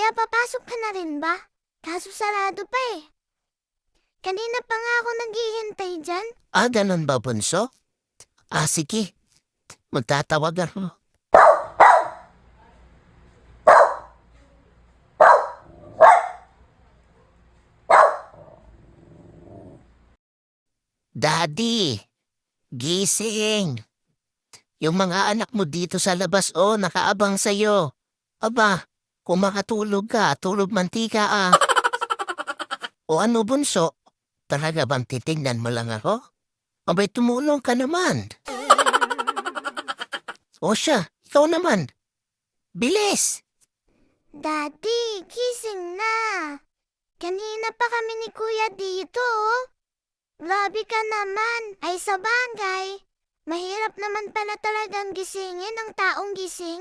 Kuya, papasok ka na rin ba? Kaso sarado pa eh. Kanina pa nga ako naghihintay dyan. Ganun ba, bunso? Sige. Magtatawagan mo. Daddy, gising. Yung mga anak mo dito sa labas, nakaabang sa'yo. Aba, kung makatulog ka, tulog mantika. O ano, bunso? Talaga bang titingnan mo lang ako? Abay, tumulong ka naman. O siya, ikaw naman. Bilis! Daddy, gising na. Kanina pa kami ni Kuya dito oh. Grabe ka naman. Ay sa bagay, mahirap naman pala talagang gisingin ng taong gising.